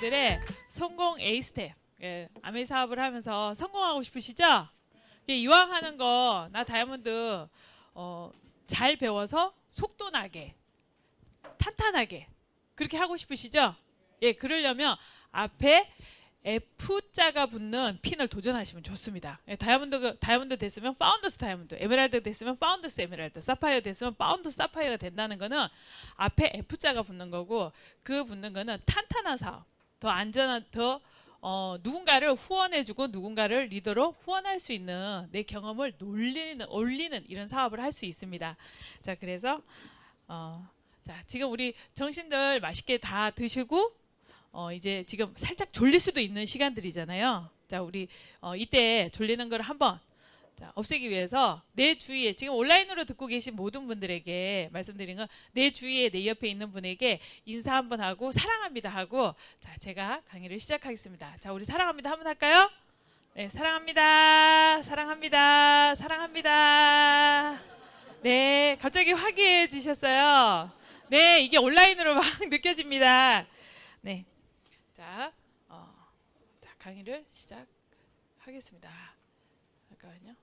여러분들의 성공 A 스텝. 예, 아메 사업을 하면서 성공하고 싶으시죠? 예, 이왕 하는 거 나 다이아몬드 잘 배워서 속도 나게 탄탄하게 그렇게 하고 싶으시죠? 예, 그러려면 앞에 F자가 붙는 핀을 도전하시면 좋습니다. 예, 다이아몬드 됐으면 파운더스 다이아몬드, 에메랄드 됐으면 파운더스 에메랄드, 사파이어 됐으면 파운더스 사파이어가 된다는 거는 앞에 F자가 붙는 거고, 그 붙는 거는 탄탄한 사업, 더 안전한, 더 누군가를 후원해주고 누군가를 리더로 후원할 수 있는 내 경험을 올리는 이런 사업을 할 수 있습니다. 자, 그래서 자, 지금 우리 정신들 맛있게 다 드시고 이제 지금 살짝 졸릴 수도 있는 시간들이잖아요. 자, 우리 이때 졸리는 걸 한번 없애기 위해서 내 주위에 지금 온라인으로 듣고 계신 모든 분들에게 말씀드린 건, 내 주위에 내 옆에 있는 분에게 인사 한번 하고 사랑합니다 하고, 자, 제가 강의를 시작하겠습니다. 자, 우리 사랑합니다 한번 할까요? 네, 사랑합니다. 사랑합니다. 사랑합니다. 네, 갑자기 화기애애지셨어요. 네, 이게 온라인으로 막 느껴집니다. 네. 자, 강의를 시작하겠습니다. 잠깐만요.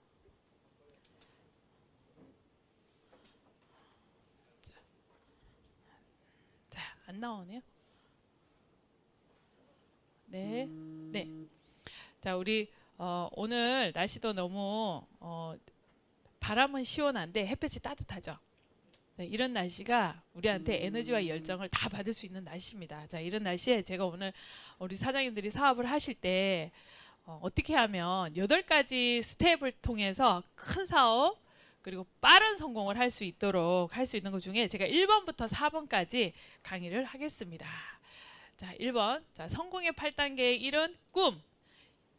자, 안 나오네요. 네, 네. 자, 우리 오늘 날씨도 너무 바람은 시원한데 햇볕이 따뜻하죠. 네, 이런 날씨가 우리한테 에너지와 열정을 다 받을 수 있는 날씨입니다. 자, 이런 날씨에 제가 오늘 우리 사장님들이 사업을 하실 때 어떻게 하면 8가지 스텝을 통해서 큰 사업 그리고 빠른 성공을 할 수 있도록 할 수 있는 것 중에 제가 1번부터 4번까지 강의를 하겠습니다. 자, 1번. 자, 성공의 8단계의 1은 꿈.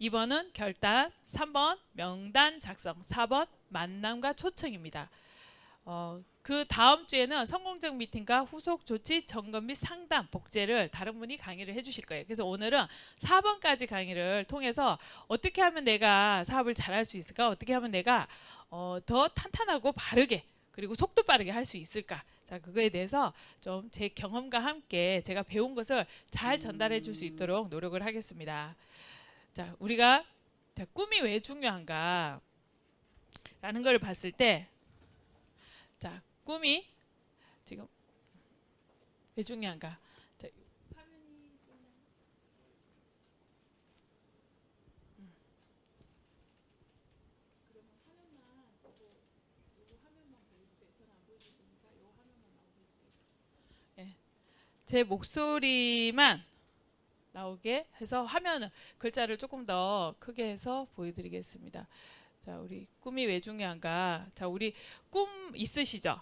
2번은 결단, 3번 명단 작성, 4번 만남과 초청입니다. 그 다음 주에는 성공적 미팅과 후속 조치, 점검 및 상담, 복제를 다른 분이 강의를 해주실 거예요. 그래서 오늘은 4번까지 강의를 통해서 어떻게 하면 내가 사업을 잘할 수 있을까? 어떻게 하면 내가 더 탄탄하고 바르게 그리고 속도 빠르게 할 수 있을까? 자, 그거에 대해서 좀 제 경험과 함께 제가 배운 것을 잘 전달해 줄 수 있도록 노력을 하겠습니다. 자, 우리가 자, 꿈이 왜 중요한가? 라는 걸 봤을 때, 자, 꿈이 지금 왜 중요한가? 자, 예, 제 목소리만 나오게 해서 화면은 글자를 조금 더 크게 해서 보여드리겠습니다. 자, 우리 꿈이 왜 중요한가? 자, 우리 꿈 있으시죠?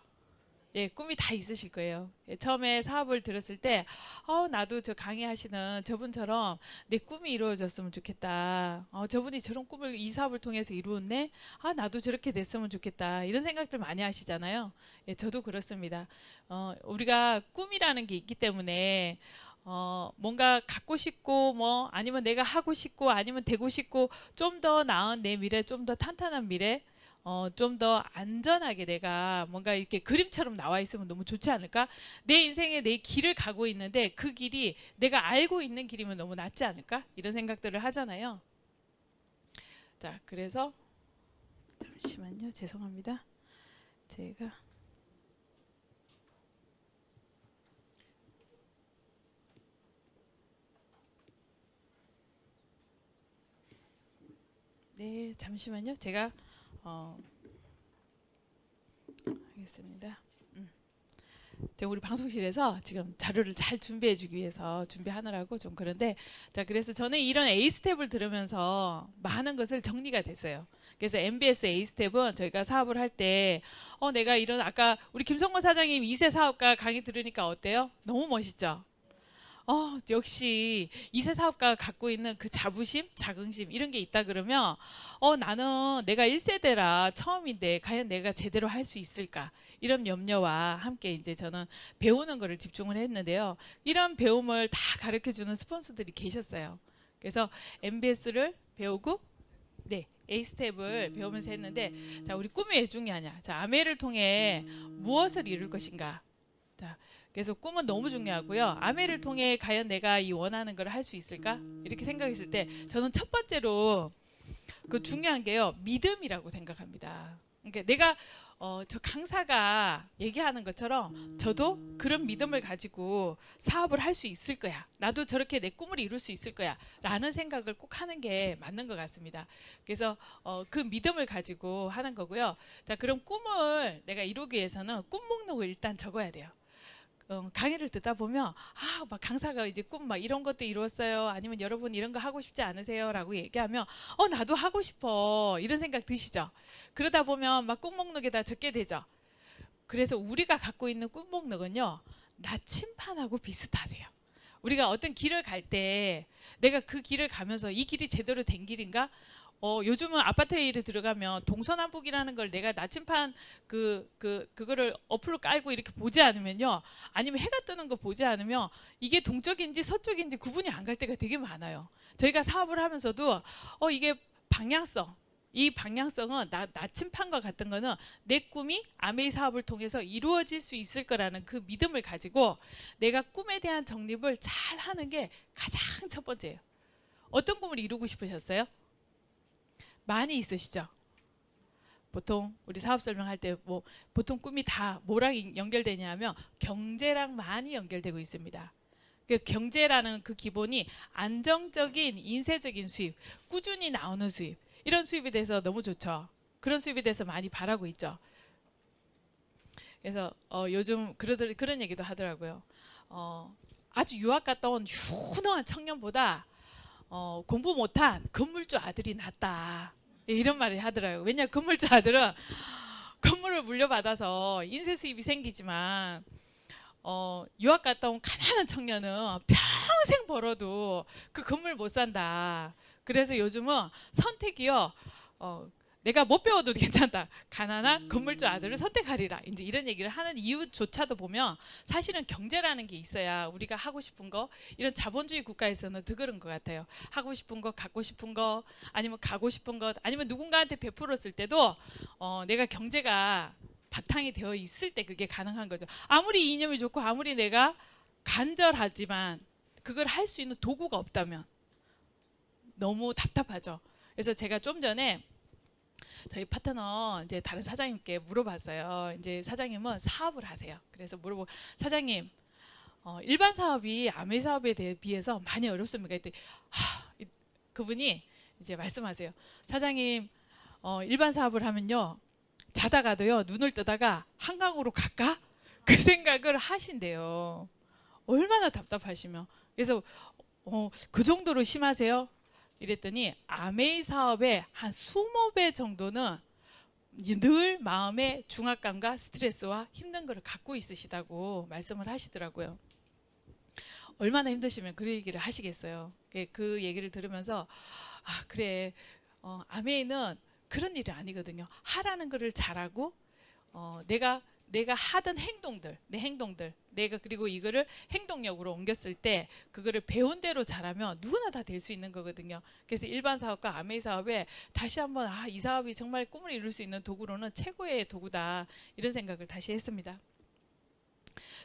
예, 꿈이 다 있으실 거예요. 예, 처음에 사업을 들었을 때, 나도 저 강의하시는 저분처럼 내 꿈이 이루어졌으면 좋겠다. 저분이 저런 꿈을 이 사업을 통해서 이루었네. 나도 저렇게 됐으면 좋겠다. 이런 생각들 많이 하시잖아요. 예, 저도 그렇습니다. 우리가 꿈이라는 게 있기 때문에 뭔가 갖고 싶고 뭐 아니면 내가 하고 싶고 아니면 되고 싶고 좀 더 나은 내 미래, 좀 더 탄탄한 미래, 좀 더 안전하게 내가 뭔가 이렇게 그림처럼 나와 있으면 너무 좋지 않을까? 내 인생에 내 길을 가고 있는데 그 길이 내가 알고 있는 길이면 너무 낫지 않을까? 이런 생각들을 하잖아요. 자, 그래서 잠시만요. 죄송합니다. 제가 네, 잠시만요. 제가 하겠습니다. 제가 우리 방송실에서 지금 자료를 잘 준비해주기 위해서 준비하느라고 좀 그런데, 자, 그래서 저는 이런 A 스텝을 들으면서 많은 것을 정리가 됐어요. 그래서 MBS A 스텝은 저희가 사업을 할 때 내가 이런 아까 우리 김성건 사장님 2세 사업가 강의 들으니까 어때요? 너무 멋있죠? 역시 2세 사업가가 갖고 있는 그 자부심, 자긍심 이런 게 있다 그러면 나는 내가 1세대라 처음인데 과연 내가 제대로 할 수 있을까? 이런 염려와 함께 이제 저는 배우는 거를 집중을 했는데요. 이런 배움을 다 가르쳐 주는 스폰서들이 계셨어요. 그래서 MBS를 배우고 네, A 스텝을 배우면서 했는데, 자, 우리 꿈이 왜 중요하냐? 자, 아메를 통해 무엇을 이룰 것인가? 자, 그래서 꿈은 너무 중요하고요. 아메를 통해 과연 내가 이 원하는 걸 할 수 있을까? 이렇게 생각했을 때 저는 첫 번째로 그 중요한 게요. 믿음이라고 생각합니다. 그러니까 내가 저 강사가 얘기하는 것처럼 저도 그런 믿음을 가지고 사업을 할 수 있을 거야. 나도 저렇게 내 꿈을 이룰 수 있을 거야. 라는 생각을 꼭 하는 게 맞는 것 같습니다. 그래서 그 믿음을 가지고 하는 거고요. 자, 그럼 꿈을 내가 이루기 위해서는 꿈 목록을 일단 적어야 돼요. 강의를 듣다 보면 막 강사가 이제 꿈 막 이런 것도 이루었어요. 아니면 여러분 이런 거 하고 싶지 않으세요? 라고 얘기하면 나도 하고 싶어. 이런 생각 드시죠? 그러다 보면 막 꿈 목록에다 적게 되죠. 그래서 우리가 갖고 있는 꿈 목록은요. 나침판하고 비슷하세요. 우리가 어떤 길을 갈 때 내가 그 길을 가면서 이 길이 제대로 된 길인가? 요즘은 아파트에 들어가면 동서남북이라는 걸 내가 나침판 그거를 어플로 깔고 이렇게 보지 않으면요. 아니면 해가 뜨는 거 보지 않으면 이게 동쪽인지 서쪽인지 구분이 안 갈 때가 되게 많아요. 저희가 사업을 하면서도 이게 방향성, 이 방향성은 나침판과 같은 거는 내 꿈이 아메이 사업을 통해서 이루어질 수 있을 거라는 그 믿음을 가지고 내가 꿈에 대한 정립을 잘 하는 게 가장 첫 번째예요. 어떤 꿈을 이루고 싶으셨어요? 많이 있으시죠? 보통 우리 사업 설명할 때 뭐 보통 꿈이 다 뭐랑 연결되냐면 경제랑 많이 연결되고 있습니다. 그 경제라는 그 기본이 안정적인 인쇄적인 수입, 꾸준히 나오는 수입, 이런 수입에 대해서 너무 좋죠. 그런 수입에 대해서 많이 바라고 있죠. 그래서 요즘 그런 얘기도 하더라고요. 아주 유학 갔다 온 훌륭한 청년보다 공부 못한 건물주 아들이 낫다. 이런 말을 하더라고요. 왜냐하면 건물주 아들은 건물을 물려받아서 인쇄 수입이 생기지만 유학 갔다 온 가난한 청년은 평생 벌어도 그 건물 못 산다. 그래서 요즘은 선택이요. 내가 못 배워도 괜찮다. 가난한 건물주 아들을 선택하리라. 이제 이런 얘기를 하는 이유조차도 보면 사실은 경제라는 게 있어야 우리가 하고 싶은 거, 이런 자본주의 국가에서는 더 그런 것 같아요. 하고 싶은 거, 갖고 싶은 거, 아니면 가고 싶은 것, 아니면 누군가한테 베풀었을 때도 내가 경제가 바탕이 되어 있을 때 그게 가능한 거죠. 아무리 이념이 좋고 아무리 내가 간절하지만 그걸 할 수 있는 도구가 없다면 너무 답답하죠. 그래서 제가 좀 전에 저희 파트너 이제 다른 사장님께 물어봤어요. 이제 사장님은 사업을 하세요. 그래서 물어보고 사장님 일반 사업이 아메 사업에 비해서 많이 어렵습니까? 그랬더니 그분이 이제 말씀하세요. 사장님 일반 사업을 하면요 자다가도요 눈을 뜨다가 한강으로 갈까? 그 생각을 하신대요. 얼마나 답답하시면. 그래서 그 정도로 심하세요? 이랬더니 아메이 사업의 한 20배 정도는 늘 마음의 중압감과 스트레스와 힘든 거를 갖고 있으시다고 말씀을 하시더라고요. 얼마나 힘드시면 그 얘기를 하시겠어요. 그 얘기를 들으면서 그래 아메이는 그런 일이 아니거든요. 하라는 거를 잘하고 내가 하던 행동들, 내 행동들, 내가 그리고 이거를 행동력으로 옮겼을 때 그거를 배운 대로 잘하면 누구나 다 될 수 있는 거거든요. 그래서 일반 사업과 아메이 사업에 다시 한번 이 사업이 정말 꿈을 이룰 수 있는 도구로는 최고의 도구다. 이런 생각을 다시 했습니다.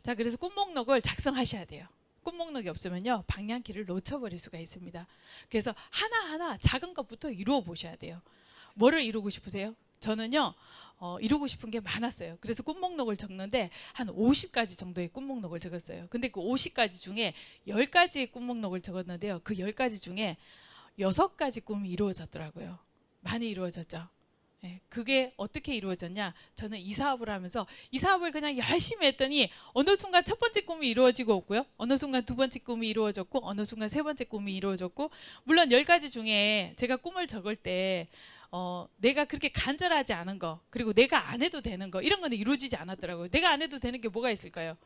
자, 그래서 꿈 목록을 작성하셔야 돼요. 꿈 목록이 없으면요 방향키를 놓쳐버릴 수가 있습니다. 그래서 하나하나 작은 것부터 이루어 보셔야 돼요. 뭐를 이루고 싶으세요? 저는요 이루고 싶은 게 많았어요. 그래서 꿈 목록을 적는데 한 50가지 정도의 꿈 목록을 적었어요. 근데 그 50가지 중에 10가지의 꿈 목록을 적었는데요. 그 10가지 중에 6가지 꿈이 이루어졌더라고요. 많이 이루어졌죠. 네, 그게 어떻게 이루어졌냐? 저는 이 사업을 하면서 이 사업을 그냥 열심히 했더니 어느 순간 첫 번째 꿈이 이루어지고 없고요. 어느 순간 두 번째 꿈이 이루어졌고 어느 순간 세 번째 꿈이 이루어졌고 물론 10가지 중에 제가 꿈을 적을 때 내가 그렇게 간절하지 않은 거 그리고 내가 안 해도 되는 거 이런 거는 이루어지지 않았더라고요. 내가 안 해도 되는 게 뭐가 있을까요?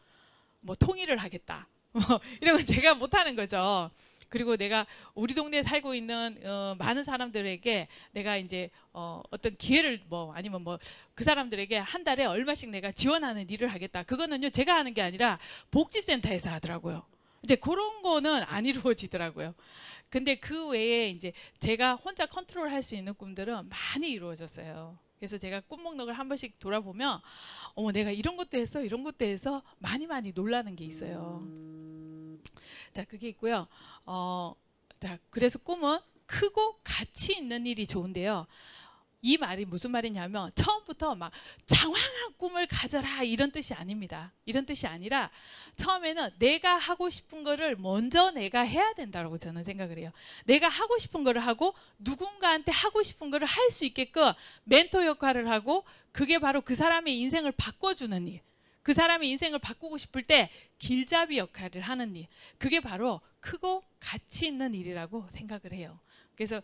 뭐 통일을 하겠다. 뭐 이런 건 제가 못하는 거죠. 그리고 내가 우리 동네에 살고 있는 많은 사람들에게 내가 이제 어떤 기회를 뭐 아니면 뭐 그 사람들에게 한 달에 얼마씩 내가 지원하는 일을 하겠다. 그거는요 제가 하는 게 아니라 복지센터에서 하더라고요. 이제 그런 거는 안 이루어지더라고요. 근데 그 외에 이제 제가 혼자 컨트롤할 수 있는 꿈들은 많이 이루어졌어요. 그래서 제가 꿈 목록을 한 번씩 돌아보면 어머 내가 이런 것도 했어 이런 것도 해서 많이 놀라는 게 있어요. 자 그게 있고요. 자 그래서 꿈은 크고 가치 있는 일이 좋은데요. 이 말이 무슨 말이냐면 처음부터 막 장황한 꿈을 가져라 이런 뜻이 아닙니다. 이런 뜻이 아니라 처음에는 내가 하고 싶은 거를 먼저 내가 해야 된다고 저는 생각을 해요. 내가 하고 싶은 거를 하고 누군가한테 하고 싶은 거를 할 수 있게끔 멘토 역할을 하고 그게 바로 그 사람의 인생을 바꿔주는 일. 그 사람의 인생을 바꾸고 싶을 때 길잡이 역할을 하는 일. 그게 바로 크고 가치 있는 일이라고 생각을 해요. 그래서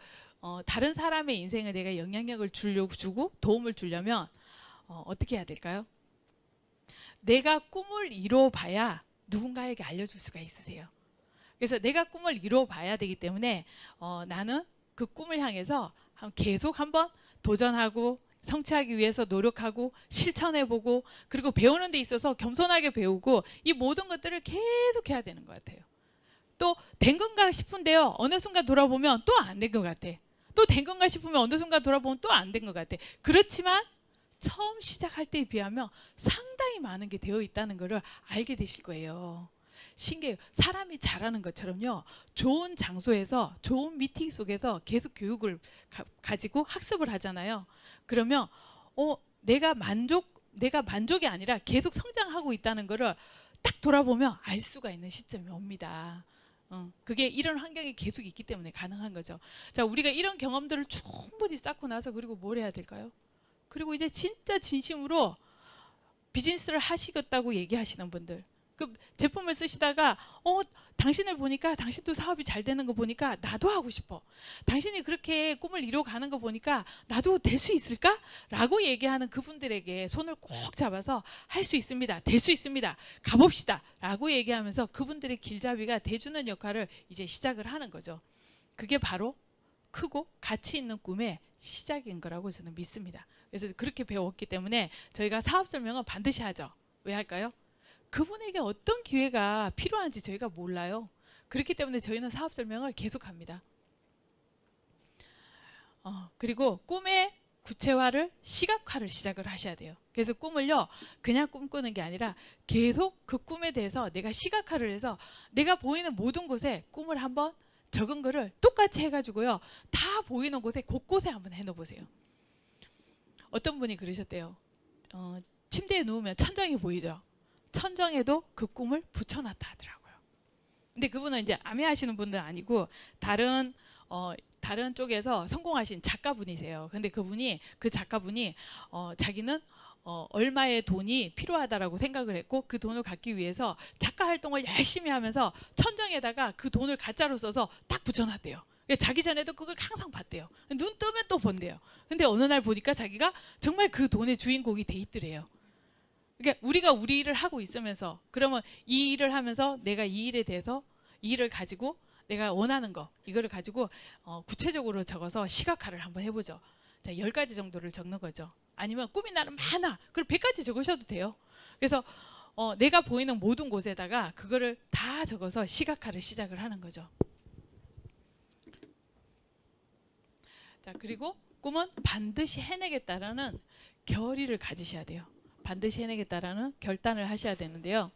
다른 사람의 인생에 내가 영향력을 주고 도움을 주려면 어떻게 해야 될까요? 내가 꿈을 이뤄봐야 누군가에게 알려줄 수가 있으세요. 그래서 내가 꿈을 이뤄봐야 되기 때문에 나는 그 꿈을 향해서 계속 한번 도전하고 성취하기 위해서 노력하고 실천해보고 그리고 배우는 데 있어서 겸손하게 배우고 이 모든 것들을 계속 해야 되는 것 같아요. 또 된 건가 싶은데요. 어느 순간 돌아보면 또 안 된 것 같아. 또 된 건가 싶으면 어느 순간 돌아보면 또 안 된 것 같아. 그렇지만 처음 시작할 때에 비하면 상당히 많은 게 되어 있다는 것을 알게 되실 거예요. 신기해요. 사람이 잘하는 것처럼요. 좋은 장소에서 좋은 미팅 속에서 계속 교육을 가지고 학습을 하잖아요. 그러면 내가 만족이 아니라 계속 성장하고 있다는 것을 딱 돌아보면 알 수가 있는 시점이 옵니다. 그게 이런 환경이 계속 있기 때문에 가능한 거죠. 자, 우리가 이런 경험들을 충분히 쌓고 나서 그리고 뭘 해야 될까요? 그리고 이제 진짜 진심으로 비즈니스를 하시겠다고 얘기하시는 분들, 그 제품을 쓰시다가 당신을 보니까 당신도 사업이 잘 되는 거 보니까 나도 하고 싶어. 당신이 그렇게 꿈을 이뤄가는 거 보니까 나도 될 수 있을까? 라고 얘기하는 그분들에게 손을 꼭 잡아서 할 수 있습니다. 될 수 있습니다. 가봅시다. 라고 얘기하면서 그분들의 길잡이가 돼주는 역할을 이제 시작을 하는 거죠. 그게 바로 크고 가치 있는 꿈의 시작인 거라고 저는 믿습니다. 그래서 그렇게 배웠기 때문에 저희가 사업 설명은 반드시 하죠. 왜 할까요? 그분에게 어떤 기회가 필요한지 저희가 몰라요. 그렇기 때문에 저희는 사업 설명을 계속합니다. 그리고 꿈의 구체화를 시각화를 시작을 하셔야 돼요. 그래서 꿈을요 그냥 꿈꾸는 게 아니라 계속 그 꿈에 대해서 내가 시각화를 해서 내가 보이는 모든 곳에 꿈을 한번 적은 거를 똑같이 해가지고요 다 보이는 곳에 곳곳에 한번 해놓으세요. 어떤 분이 그러셨대요. 침대에 누우면 천장이 보이죠. 천정에도 그 꿈을 붙여놨다 하더라고요. 근데 그분은 이제 암해하시는 분은 아니고 다른 쪽에서 성공하신 작가분이세요. 근데 그 작가분이 자기는 얼마의 돈이 필요하다라고 생각을 했고 그 돈을 갖기 위해서 작가 활동을 열심히 하면서 천정에다가 그 돈을 가짜로 써서 딱 붙여놨대요. 자기 전에도 그걸 항상 봤대요. 눈 뜨면 또 본대요. 근데 어느 날 보니까 자기가 정말 그 돈의 주인공이 돼 있더래요. 그러니까 우리가 우리 일을 하고 있으면서 그러면 이 일을 하면서 내가 이 일에 대해서 이 일을 가지고 내가 원하는 거 이거를 가지고 구체적으로 적어서 시각화를 한번 해보죠. 자, 10가지 정도를 적는 거죠. 아니면 꿈이 나는 많아. 그럼 100가지 적으셔도 돼요. 그래서 내가 보이는 모든 곳에다가 그거를 다 적어서 시각화를 시작을 하는 거죠. 자, 그리고 꿈은 반드시 해내겠다라는 결의를 가지셔야 돼요. 반드시 해내겠다라는 결단을 하셔야 되는데요.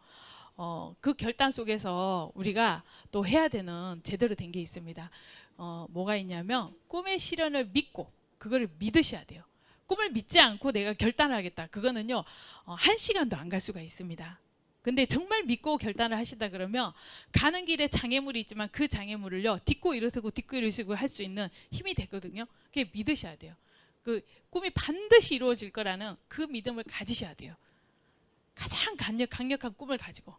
그 결단 속에서 우리가 또 해야 되는 제대로 된 게 있습니다. 뭐가 있냐면 꿈의 실현을 믿고 그거를 믿으셔야 돼요. 꿈을 믿지 않고 내가 결단을 하겠다. 그거는요 1시간도 안 갈 수가 있습니다. 근데 정말 믿고 결단을 하시다 그러면 가는 길에 장애물이 있지만 그 장애물을요 딛고 일어서고 할 수 있는 힘이 되거든요. 그게 믿으셔야 돼요. 그 꿈이 반드시 이루어질 거라는 그 믿음을 가지셔야 돼요. 가장 강력한 꿈을 가지고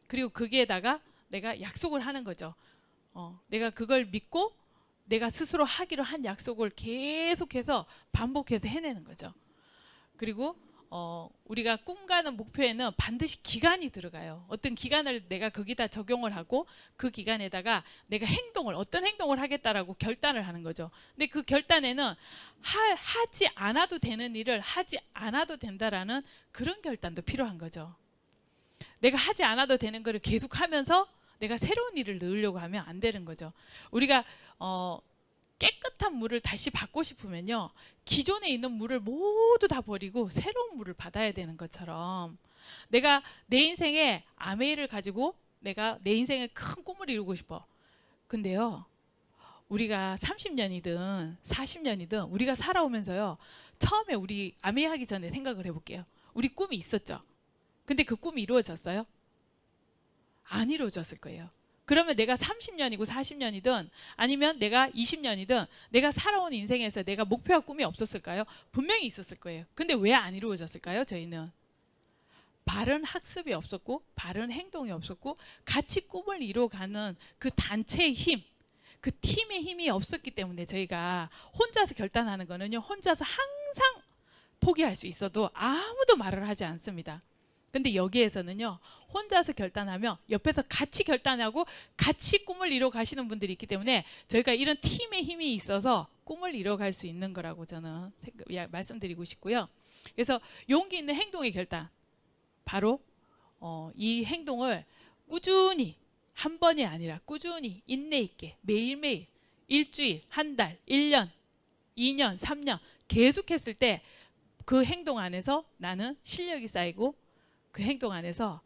그리고 거기에다가 내가 약속을 하는 거죠. 내가 그걸 믿고 내가 스스로 하기로 한 약속을 계속해서 반복해서 해내는 거죠. 그리고 우리가 꿈과는 목표에는 반드시 기간이 들어가요. 어떤 기간을 내가 거기다 적용을 하고 그 기간에다가 내가 어떤 행동을 하겠다라고 결단을 하는 거죠. 근데 그 결단에는 하지 않아도 되는 일을 하지 않아도 된다라는 그런 결단도 필요한 거죠. 내가 하지 않아도 되는 거를 계속 하면서 내가 새로운 일을 넣으려고 하면 안 되는 거죠. 우리가 깨끗한 물을 다시 받고 싶으면요, 기존에 있는 물을 모두 다 버리고 새로운 물을 받아야 되는 것처럼, 내가 내 인생에 아메이를 가지고 내가 내 인생에 큰 꿈을 이루고 싶어. 근데요, 우리가 30년이든 40년이든 우리가 살아오면서요, 처음에 우리 아메이 하기 전에 생각을 해볼게요. 우리 꿈이 있었죠? 근데 그 꿈이 이루어졌어요? 안 이루어졌을 거예요. 그러면 내가 30년이고 40년이든 아니면 내가 20년이든 내가 살아온 인생에서 내가 목표와 꿈이 없었을까요? 분명히 있었을 거예요. 근데 왜 안 이루어졌을까요? 저희는 바른 학습이 없었고 바른 행동이 없었고 같이 꿈을 이루어가는 그 단체의 힘, 그 팀의 힘이 없었기 때문에 저희가 혼자서 결단하는 거는요, 혼자서 항상 포기할 수 있어도 아무도 말을 하지 않습니다. 근데 여기에서는요, 혼자서 결단하며 옆에서 같이 결단하고 같이 꿈을 이뤄 가시는 분들이 있기 때문에 저희가 이런 팀의 힘이 있어서 꿈을 이뤄갈 수 있는 거라고 저는 말씀드리고 싶고요. 그래서 용기 있는 행동의 결단, 바로 이 행동을 꾸준히, 한 번이 아니라 꾸준히 인내 있게 매일매일, 일주일, 한 달, 1년, 2년, 3년 계속 했을 때 그 행동 안에서 나는 실력이 쌓이고 그 행동 안에서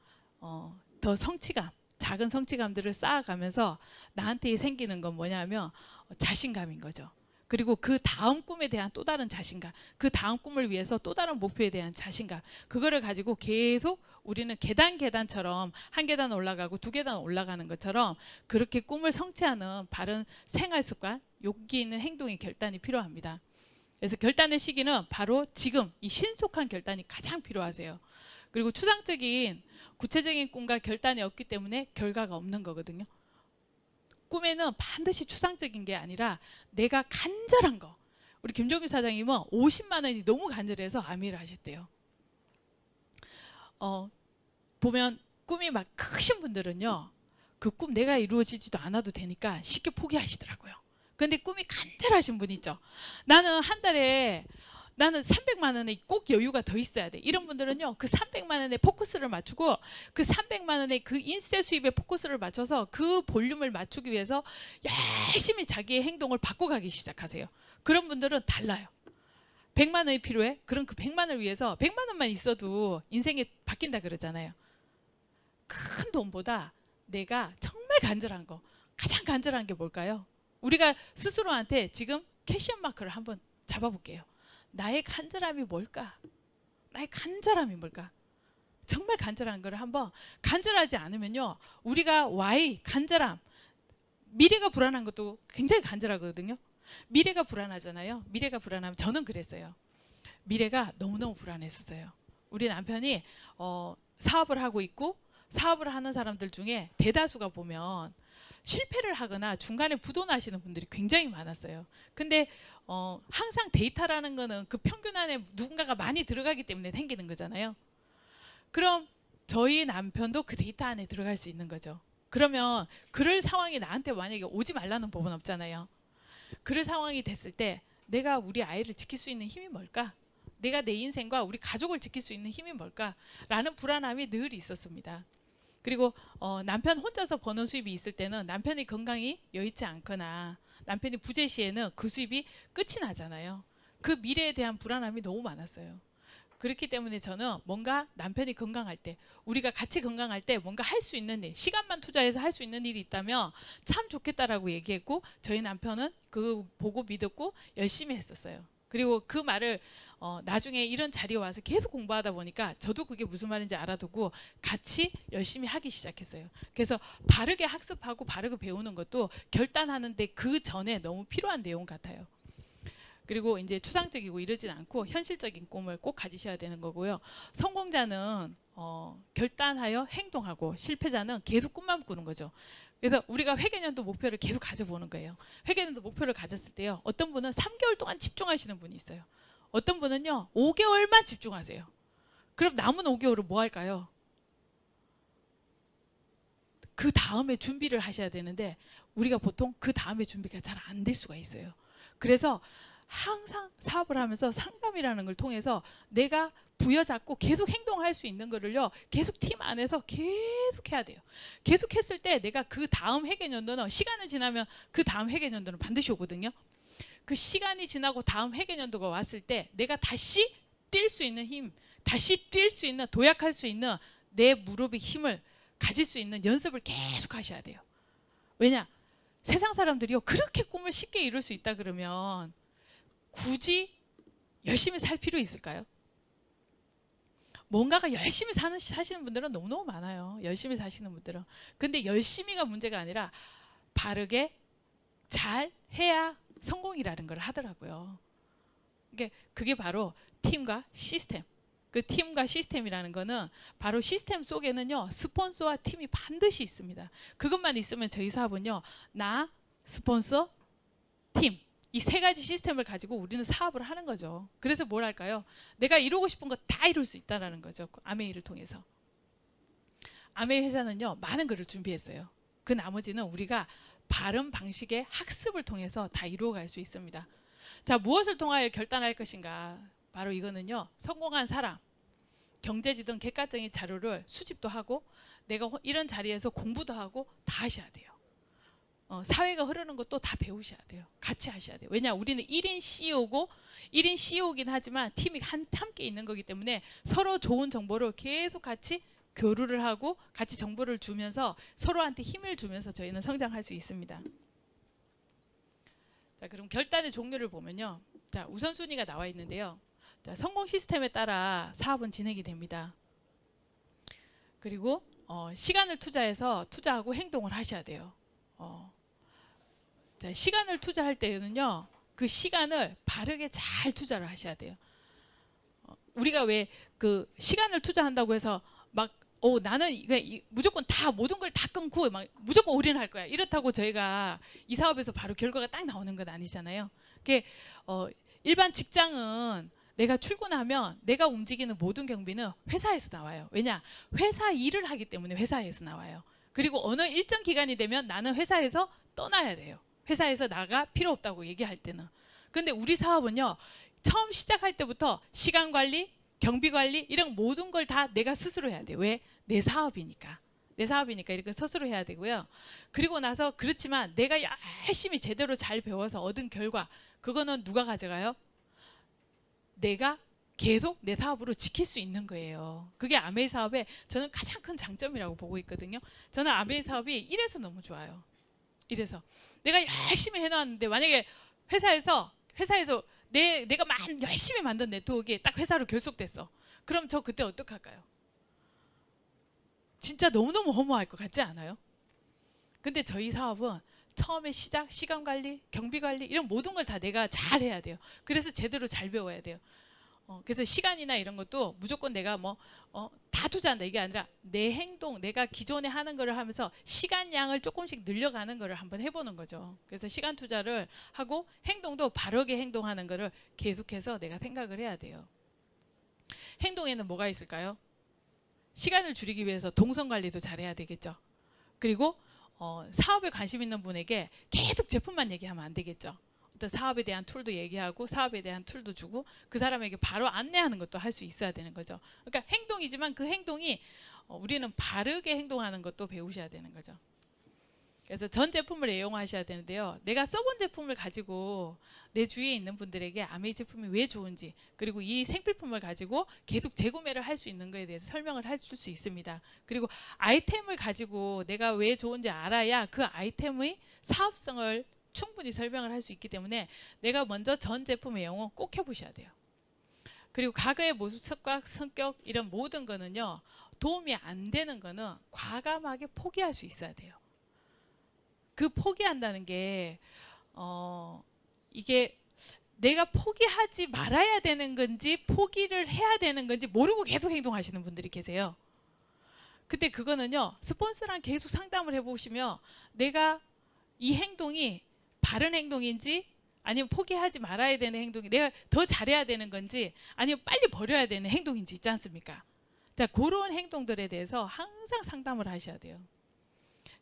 더 성취감, 작은 성취감들을 쌓아가면서 나한테 생기는 건 뭐냐면 자신감인 거죠. 그리고 그 다음 꿈에 대한 또 다른 자신감, 그 다음 꿈을 위해서 또 다른 목표에 대한 자신감, 그거를 가지고 계속 우리는 계단처럼 한 계단 올라가고 두 계단 올라가는 것처럼 그렇게 꿈을 성취하는 바른 생활 습관, 용기 있는 행동의 결단이 필요합니다. 그래서 결단의 시기는 바로 지금, 이 신속한 결단이 가장 필요하세요. 그리고 추상적인 구체적인 꿈과 결단이 없기 때문에 결과가 없는 거거든요. 꿈에는 반드시 추상적인 게 아니라 내가 간절한 거. 우리 김종규 사장님은 50만 원이 너무 간절해서 아미를 하셨대요. 보면 꿈이 막 크신 분들은요, 그 꿈 내가 이루어지지도 않아도 되니까 쉽게 포기하시더라고요. 근데 꿈이 간절하신 분 있죠. 나는 한 달에 나는 300만 원에 꼭 여유가 더 있어야 돼. 이런 분들은요, 그 300만 원에 포커스를 맞추고 그 300만 원의 그 인세 수입에 포커스를 맞춰서 그 볼륨을 맞추기 위해서 열심히 자기의 행동을 바꿔가기 시작하세요. 그런 분들은 달라요. 100만 원이 필요해? 그럼 그 100만 원을 위해서 100만 원만 있어도 인생이 바뀐다 그러잖아요. 큰 돈보다 내가 정말 간절한 거, 가장 간절한 게 뭘까요? 우리가 스스로한테 지금 캐션 마크를 한번 잡아볼게요. 나의 간절함이 뭘까? 나의 간절함이 뭘까? 정말 간절한 거를 한번, 간절하지 않으면요, 우리가 간절함, 미래가 불안한 것도 굉장히 간절하거든요. 미래가 불안하잖아요. 미래가 불안하면, 저는 그랬어요. 미래가 너무너무 불안했었어요. 우리 남편이 사업을 하고 있고, 사업을 하는 사람들 중에 대다수가 보면 실패를 하거나 중간에 부도나시는 분들이 굉장히 많았어요. 근데 항상 데이터라는 거는 그 평균 안에 누군가가 많이 들어가기 때문에 생기는 거잖아요. 그럼 저희 남편도 그 데이터 안에 들어갈 수 있는 거죠. 그러면 그럴 상황이 나한테 만약에 오지 말라는 법은 없잖아요. 그럴 상황이 됐을 때 내가 우리 아이를 지킬 수 있는 힘이 뭘까? 내가 내 인생과 우리 가족을 지킬 수 있는 힘이 뭘까? 라는 불안함이 늘 있었습니다. 그리고 남편 혼자서 버는 수입이 있을 때는 남편의 건강이 여의치 않거나 남편이 부재 시에는 그 수입이 끝이 나잖아요. 그 미래에 대한 불안함이 너무 많았어요. 그렇기 때문에 저는 뭔가 남편이 건강할 때, 우리가 같이 건강할 때 뭔가 할 수 있는 일, 시간만 투자해서 할 수 있는 일이 있다면 참 좋겠다라고 얘기했고, 저희 남편은 그 보고 믿었고 열심히 했었어요. 그리고 그 말을 나중에 이런 자리에 와서 계속 공부하다 보니까 저도 그게 무슨 말인지 알아두고 같이 열심히 하기 시작했어요. 그래서 바르게 학습하고 바르게 배우는 것도 결단하는데 그 전에 너무 필요한 내용 같아요. 그리고 이제 추상적이고 이러진 않고 현실적인 꿈을 꼭 가지셔야 되는 거고요. 성공자는 결단하여 행동하고, 실패자는 계속 꿈만 꾸는 거죠. 그래서 우리가 회계년도 목표를 계속 가져보는 거예요. 회계년도 목표를 가졌을 때요, 어떤 분은 3개월 동안 집중하시는 분이 있어요. 어떤 분은요 5개월만 집중하세요. 그럼 남은 5개월은 뭐 할까요? 그 다음에 준비를 하셔야 되는데 우리가 보통 그 다음에 준비가 잘 안 될 수가 있어요. 그래서 항상 사업을 하면서 상담이라는 걸 통해서 내가 부여잡고 계속 행동할 수 있는 거를요, 계속 팀 안에서 계속 해야 돼요. 계속 했을 때 내가 그 다음 회계년도는, 시간이 지나면 그 다음 회계년도는 반드시 오거든요. 그 시간이 지나고 다음 회계연도가 왔을 때 내가 다시 뛸 수 있는 힘, 다시 뛸 수 있는, 도약할 수 있는 내 무릎의 힘을 가질 수 있는 연습을 계속 하셔야 돼요. 왜냐? 세상 사람들이요, 그렇게 꿈을 쉽게 이룰 수 있다 그러면 굳이 열심히 살 필요 있을까요? 뭔가가 열심히 사시는 분들은 너무너무 많아요. 열심히 사시는 분들은. 근데 열심히가 문제가 아니라 바르게 잘 해야 성공이라는 걸 하더라고요. 그게 바로 팀과 시스템. 그 팀과 시스템이라는 거는 바로 시스템 속에는요, 스폰서와 팀이 반드시 있습니다. 그것만 있으면 저희 사업은요, 나, 스폰서, 팀, 이 세 가지 시스템을 가지고 우리는 사업을 하는 거죠. 그래서 뭘 할까요? 내가 이루고 싶은 거 다 이룰 수 있다는 거죠. 아메이를 통해서. 아메이 회사는요, 많은 것을 준비했어요. 그 나머지는 우리가 바른 방식의 학습을 통해서 다 이루어갈 수 있습니다. 자, 무엇을 통하여 결단할 것인가? 바로 이거는요, 성공한 사람, 경제지든 객관적인 자료를 수집도 하고 내가 이런 자리에서 공부도 하고 다 하셔야 돼요. 사회가 흐르는 것도 다 배우셔야 돼요. 같이 하셔야 돼요. 왜냐, 우리는 1인 CEO고 1인 CEO긴 하지만 팀이 함께 있는 거기 때문에 서로 좋은 정보를 계속 같이 교류를 하고 같이 정보를 주면서 서로한테 힘을 주면서 저희는 성장할 수 있습니다. 자, 그럼 결단의 종류를 보면요. 자, 우선순위가 나와 있는데요. 자, 성공 시스템에 따라 사업은 진행이 됩니다. 그리고 시간을 투자하고 행동을 하셔야 돼요. 자, 시간을 투자할 때는요, 그 시간을 바르게 잘 투자를 하셔야 돼요. 우리가 왜 그 시간을 투자한다고 해서 막 나는 무조건 다 모든 걸 다 끊고 막 무조건 올인할 거야. 이렇다고 저희가 이 사업에서 바로 결과가 딱 나오는 건 아니잖아요. 그게 일반 직장은 내가 출근하면 내가 움직이는 모든 경비는 회사에서 나와요. 왜냐? 회사 일을 하기 때문에 회사에서 나와요. 그리고 어느 일정 기간이 되면 나는 회사에서 떠나야 돼요. 회사에서 나가 필요 없다고 얘기할 때는. 근데 우리 사업은요, 처음 시작할 때부터 시간 관리, 경비 관리 이런 모든 걸 다 내가 스스로 해야 돼요. 왜? 내 사업이니까. 내 사업이니까 이렇게 스스로 해야 되고요. 그리고 나서 그렇지만 내가 열심히 제대로 잘 배워서 얻은 결과, 그거는 누가 가져가요? 내가 계속 내 사업으로 지킬 수 있는 거예요. 그게 아메이 사업의 저는 가장 큰 장점이라고 보고 있거든요. 저는 아메이 사업이 이래서 너무 좋아요. 이래서 내가 열심히 해놨는데 만약에 회사에서 내가 열심히 만든 네트워크가 딱 회사로 결속됐어. 그럼 저 그때 어떡할까요? 진짜 너무너무 허무할 것 같지 않아요? 근데 저희 사업은 처음에 시간 관리, 경비 관리 이런 모든 걸 다 내가 잘 해야 돼요. 그래서 제대로 잘 배워야 돼요. 그래서 시간이나 이런 것도 무조건 내가 다 투자한다 이게 아니라 내 행동, 내가 기존에 하는 거를 하면서 시간량을 조금씩 늘려가는 거를 한번 해보는 거죠. 그래서 시간 투자를 하고 행동도 바르게 행동하는 거를 계속해서 내가 생각을 해야 돼요. 행동에는 뭐가 있을까요? 시간을 줄이기 위해서 동선 관리도 잘해야 되겠죠. 그리고 사업에 관심 있는 분에게 계속 제품만 얘기하면 안 되겠죠. 어떤 사업에 대한 툴도 얘기하고 사업에 대한 툴도 주고 그 사람에게 바로 안내하는 것도 할 수 있어야 되는 거죠. 그러니까 행동이지만 그 행동이 우리는 바르게 행동하는 것도 배우셔야 되는 거죠. 그래서 전 제품을 애용하셔야 되는데요. 내가 써본 제품을 가지고 내 주위에 있는 분들에게 아메이 제품이 왜 좋은지, 그리고 이 생필품을 가지고 계속 재구매를 할 수 있는 거에 대해서 설명을 해줄 수 있습니다. 그리고 아이템을 가지고 내가 왜 좋은지 알아야 그 아이템의 사업성을 충분히 설명을 할 수 있기 때문에 내가 먼저 전 제품의 애용은 꼭 해보셔야 돼요. 그리고 과거의 모습과 성격 이런 모든 거는요, 도움이 안 되는 거는 과감하게 포기할 수 있어야 돼요. 그 포기한다는 게 이게 내가 포기하지 말아야 되는 건지 포기를 해야 되는 건지 모르고 계속 행동하시는 분들이 계세요. 근데 그거는요, 스폰서랑 계속 상담을 해보시면 내가 이 행동이 바른 행동인지 아니면 포기하지 말아야 되는 행동이 내가 더 잘해야 되는 건지 아니면 빨리 버려야 되는 행동인지 있지 않습니까? 자, 그런 행동들에 대해서 항상 상담을 하셔야 돼요.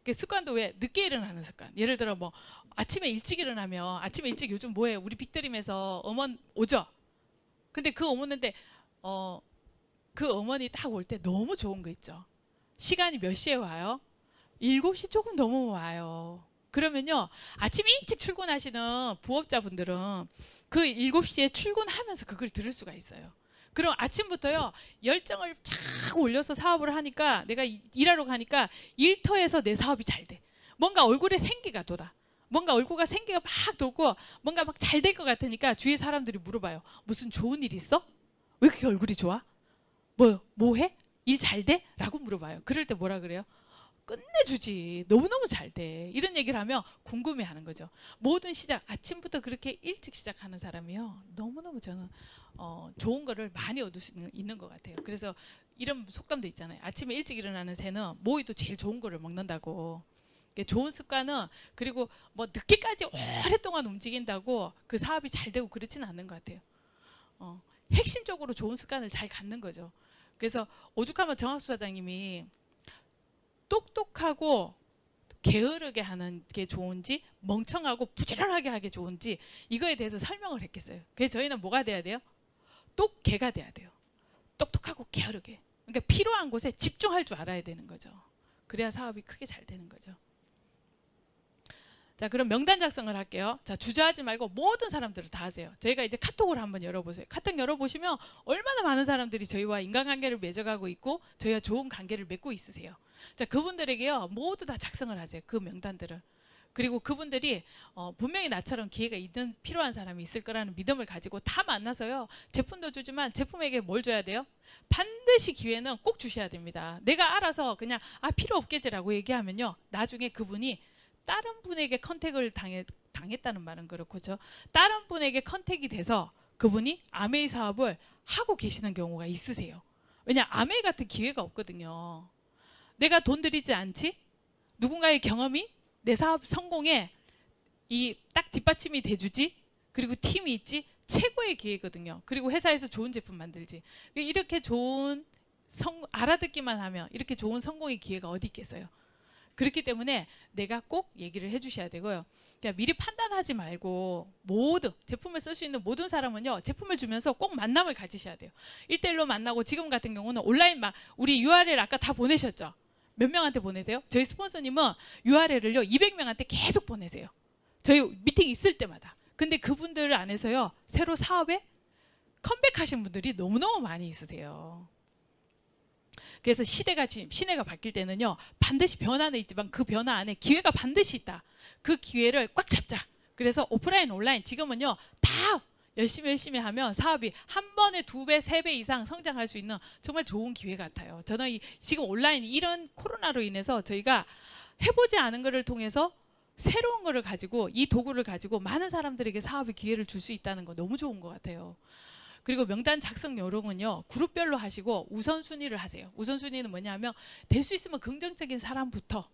그 습관도 왜 늦게 일어나는 습관. 예를 들어 뭐 아침에 일찍 일어나면 아침에 일찍 요즘 뭐해? 우리 빅드림에서 어머니 오죠. 근데 그 어머니인데 그 어머니 딱 올 때 너무 좋은 거 있죠. 시간이 몇 시에 와요? 7시 조금 넘으면 와요. 그러면요, 아침 일찍 출근하시는 부업자분들은 그 7시에 출근하면서 그걸 들을 수가 있어요. 그럼 아침부터요, 열정을 착 올려서 사업을 하니까, 내가 일하러 가니까 일터에서 내 사업이 잘 돼. 뭔가 얼굴에 생기가 돋아. 뭔가 얼굴과 생기가 막 돋고 뭔가 막 잘 될 것 같으니까 주위 사람들이 물어봐요. 무슨 좋은 일 있어? 왜 그렇게 얼굴이 좋아? 뭐 해? 일 잘 돼? 라고 물어봐요. 그럴 때 뭐라 그래요? 끝내주지. 너무너무 잘 돼. 이런 얘기를 하면 궁금해하는 거죠. 모든 시작, 아침부터 그렇게 일찍 시작하는 사람이요, 너무너무 저는 좋은 거를 많이 얻을 수 있는 것 같아요. 그래서 이런 속담도 있잖아요. 아침에 일찍 일어나는 새는 모이도 제일 좋은 거를 먹는다고. 좋은 습관은, 그리고 뭐 늦게까지 오랫동안 움직인다고 그 사업이 잘 되고 그렇지는 않는 것 같아요. 핵심적으로 좋은 습관을 잘 갖는 거죠. 그래서 오죽하면 정학수 사장님이 똑똑하고 게으르게 하는 게 좋은지 멍청하고 부지런하게 하게 좋은지 이거에 대해서 설명을 했겠어요. 그래서 저희는 뭐가 돼야 돼요? 똑개가 돼야 돼요. 똑똑하고 게으르게. 그러니까 필요한 곳에 집중할 줄 알아야 되는 거죠. 그래야 사업이 크게 잘 되는 거죠. 자, 그럼 명단 작성을 할게요. 자, 주저하지 말고 모든 사람들을 다 하세요. 저희가 이제 카톡을 한번 열어보세요. 카톡 열어보시면 얼마나 많은 사람들이 저희와 인간관계를 맺어가고 있고 저희와 좋은 관계를 맺고 있으세요. 자, 그분들에게요, 모두 다 작성을 하세요. 그 명단들을. 그리고 그분들이 분명히 나처럼 기회가 있는 필요한 사람이 있을 거라는 믿음을 가지고 다 만나서요, 제품도 주지만 제품에게 뭘 줘야 돼요? 반드시 기회는 꼭 주셔야 됩니다. 내가 알아서 그냥 필요 없겠지라고 얘기하면요, 나중에 그분이 다른 분에게 컨택을 당했다는 말은 그렇고죠. 다른 분에게 컨택이 돼서 그분이 아메이 사업을 하고 계시는 경우가 있으세요. 왜냐, 아메이 같은 기회가 없거든요. 내가 돈 들이지 않지? 누군가의 경험이 내 사업 성공에 이 딱 뒷받침이 돼주지? 그리고 팀이 있지? 최고의 기회거든요. 그리고 회사에서 좋은 제품 만들지. 이렇게 좋은 알아듣기만 하면 이렇게 좋은 성공의 기회가 어디 있겠어요. 그렇기 때문에 내가 꼭 얘기를 해주셔야 되고요. 그냥 미리 판단하지 말고 모든 제품을 쓸 수 있는 모든 사람은요, 제품을 주면서 꼭 만남을 가지셔야 돼요. 1대1로 만나고, 지금 같은 경우는 온라인 우리 URL 아까 다 보내셨죠? 몇 명한테 보내세요? 저희 스폰서님은 URL을요 200명한테 계속 보내세요. 저희 미팅 있을 때마다. 근데 그분들 안에서요, 새로 사업에 컴백하신 분들이 너무너무 많이 있으세요. 그래서 시내가 바뀔 때는요, 반드시 변화는 있지만 그 변화 안에 기회가 반드시 있다. 그 기회를 꽉 잡자. 그래서 오프라인, 온라인 지금은요, 다 열심히 하면 사업이 한 번에 2배, 3배 이상 성장할 수 있는 정말 좋은 기회 같아요. 저는 지금 온라인 이런 코로나로 인해서 저희가 해보지 않은 것을 통해서 새로운 거를 가지고, 이 도구를 가지고 많은 사람들에게 사업의 기회를 줄 수 있다는 거 너무 좋은 것 같아요. 그리고 명단 작성 요령은요, 그룹별로 하시고 우선순위를 하세요. 우선순위는 뭐냐면, 될 수 있으면 긍정적인 사람부터,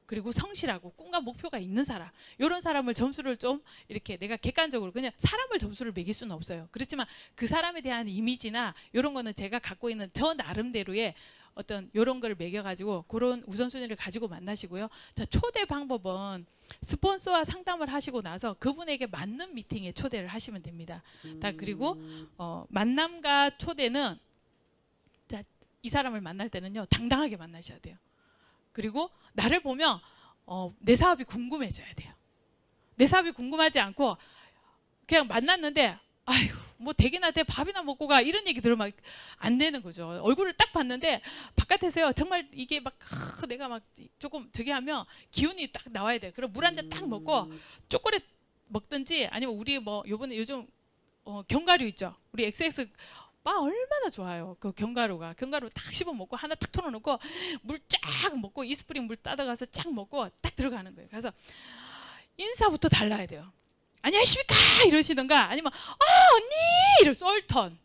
그리고 성실하고 꿈과 목표가 있는 사람, 이런 사람을 점수를 좀 이렇게, 내가 객관적으로 그냥 사람을 점수를 매길 수는 없어요. 그렇지만 그 사람에 대한 이미지나 이런 거는 제가 갖고 있는 저 나름대로의 어떤 이런 거를 매겨가지고 그런 우선순위를 가지고 만나시고요. 자, 초대 방법은 스폰서와 상담을 하시고 나서 그분에게 맞는 미팅에 초대를 하시면 됩니다. 그리고 만남과 초대는, 자, 이 사람을 만날 때는요, 당당하게 만나셔야 돼요. 그리고 나를 보면 내 사업이 궁금해져야 돼요. 내 사업이 궁금하지 않고 그냥 만났는데 아휴 뭐 대기나 돼, 밥이나 먹고 가, 이런 얘기 들으면 안 되는 거죠. 얼굴을 딱 봤는데 바깥에서요, 정말 이게 막 내가 막 조금 저기 하면 기운이 딱 나와야 돼요. 그럼 물 한 잔 딱 먹고 초콜릿 먹든지, 아니면 우리 뭐 요즘 견과류 있죠. 우리 XX 얼마나 좋아요. 그 견과류 딱 씹어 먹고 하나 탁 털어놓고 물 쫙 먹고, 이스프링 물 따다가서 쫙 먹고 딱 들어가는 거예요. 그래서 인사부터 달라야 돼요. 안녕하십니까 이러시던가, 아니면 언니 이러 쏠턴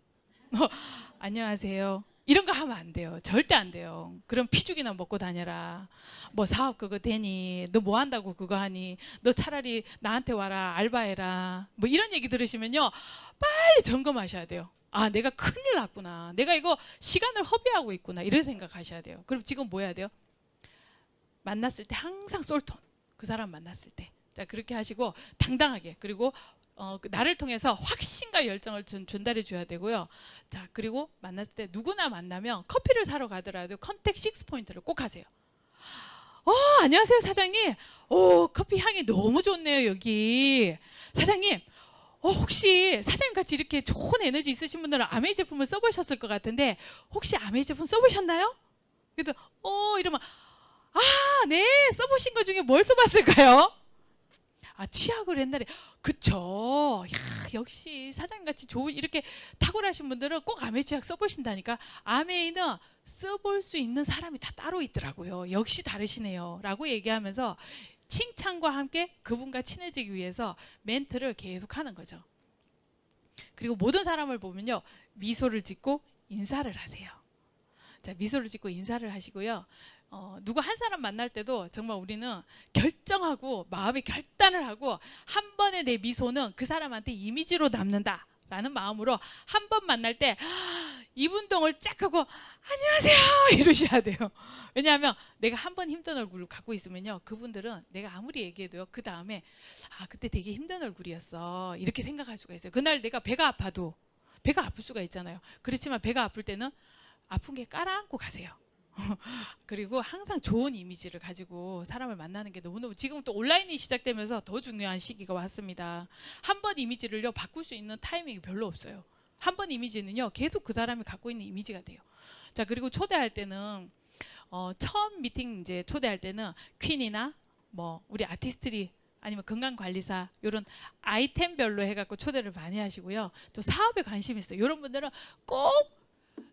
안녕하세요 이런 거 하면 안 돼요. 절대 안 돼요. 그럼 피죽이나 먹고 다녀라. 뭐 사업 그거 되니, 너 뭐 한다고 그거 하니, 너 차라리 나한테 와라, 알바해라, 뭐 이런 얘기 들으시면요, 빨리 점검하셔야 돼요. 내가 큰일 났구나, 내가 이거 시간을 허비하고 있구나, 이런 생각하셔야 돼요. 그럼 지금 뭐 해야 돼요? 만났을 때 항상 쏠톤, 그 사람 만났을 때. 자, 그렇게 하시고 당당하게, 그리고 나를 통해서 확신과 열정을 전달해 줘야 되고요. 자, 그리고 만났을 때 누구나 만나면 커피를 사러 가더라도 컨택 6포인트를 꼭 하세요. 안녕하세요 사장님. 커피 향이 너무 좋네요 여기. 사장님, 혹시 사장님 같이 이렇게 좋은 에너지 있으신 분들은 아메이 제품을 써보셨을 것 같은데 혹시 아메이 제품 써보셨나요? 그래도 이러면 네, 써보신 것 중에 뭘 써봤을까요? 치약을 옛날에. 그쵸. 야, 역시 사장님같이 좋은 이렇게 탁월하신 분들은 꼭 아메이 치약 써보신다니까. 아메이는 써볼 수 있는 사람이 다 따로 있더라고요. 역시 다르시네요 라고 얘기하면서 칭찬과 함께 그분과 친해지기 위해서 멘트를 계속 하는 거죠. 그리고 모든 사람을 보면요, 미소를 짓고 인사를 하세요. 자, 미소를 짓고 인사를 하시고요. 누구 한 사람 만날 때도 정말 우리는 결정하고 마음의 결단을 하고 한 번의 내 미소는 그 사람한테 이미지로 남는다 라는 마음으로 한 번 만날 때 입운동을 쫙 하고 안녕하세요 이러셔야 돼요. 왜냐하면 내가 한 번 힘든 얼굴을 갖고 있으면요, 그분들은 내가 아무리 얘기해도요, 그 다음에 그때 되게 힘든 얼굴이었어 이렇게 생각할 수가 있어요. 그날 내가 배가 아파도, 배가 아플 수가 있잖아요. 그렇지만 배가 아플 때는 아픈 게 깔아안고 가세요. 그리고 항상 좋은 이미지를 가지고 사람을 만나는 게 너무너무, 지금 또 온라인이 시작되면서 더 중요한 시기가 왔습니다. 한 번 이미지를요 바꿀 수 있는 타이밍이 별로 없어요. 한 번 이미지는요 계속 그 사람이 갖고 있는 이미지가 돼요. 자, 그리고 초대할 때는 처음 미팅 이제 초대할 때는 퀸이나 뭐 우리 아티스트리 아니면 건강관리사 이런 아이템별로 해갖고 초대를 많이 하시고요. 또 사업에 관심 있어요. 이런 분들은 꼭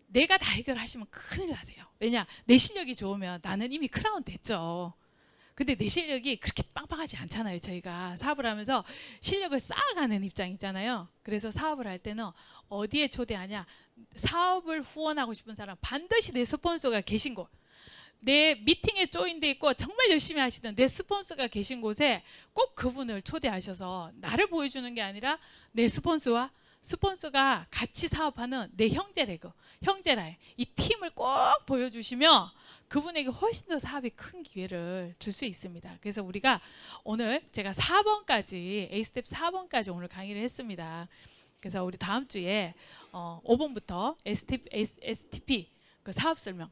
내가 다 해결하시면 큰일 나세요. 왜냐, 내 실력이 좋으면 나는 이미 크라운 됐죠. 근데 내 실력이 그렇게 빵빵하지 않잖아요. 저희가 사업을 하면서 실력을 쌓아가는 입장이잖아요. 그래서 사업을 할 때는 어디에 초대하냐, 사업을 후원하고 싶은 사람, 반드시 내 스폰서가 계신 곳, 내 미팅에 조인돼 있고 정말 열심히 하시던 내 스폰서가 계신 곳에 꼭 그분을 초대하셔서 나를 보여주는 게 아니라 내 스폰서와 스폰서가 같이 사업하는 내 형제라에 이 팀을 꼭 보여주시면 그분에게 훨씬 더 사업에 큰 기회를 줄 수 있습니다. 그래서 우리가 오늘 제가 4번까지 A스텝 4번까지 오늘 강의를 했습니다. 그래서 우리 다음 주에 5번부터 STP 그 사업 설명,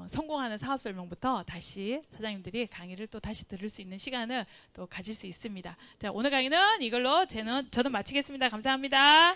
성공하는 사업 설명부터 다시 사장님들이 강의를 또 다시 들을 수 있는 시간을 또 가질 수 있습니다. 자, 오늘 강의는 이걸로 저는 마치겠습니다. 감사합니다.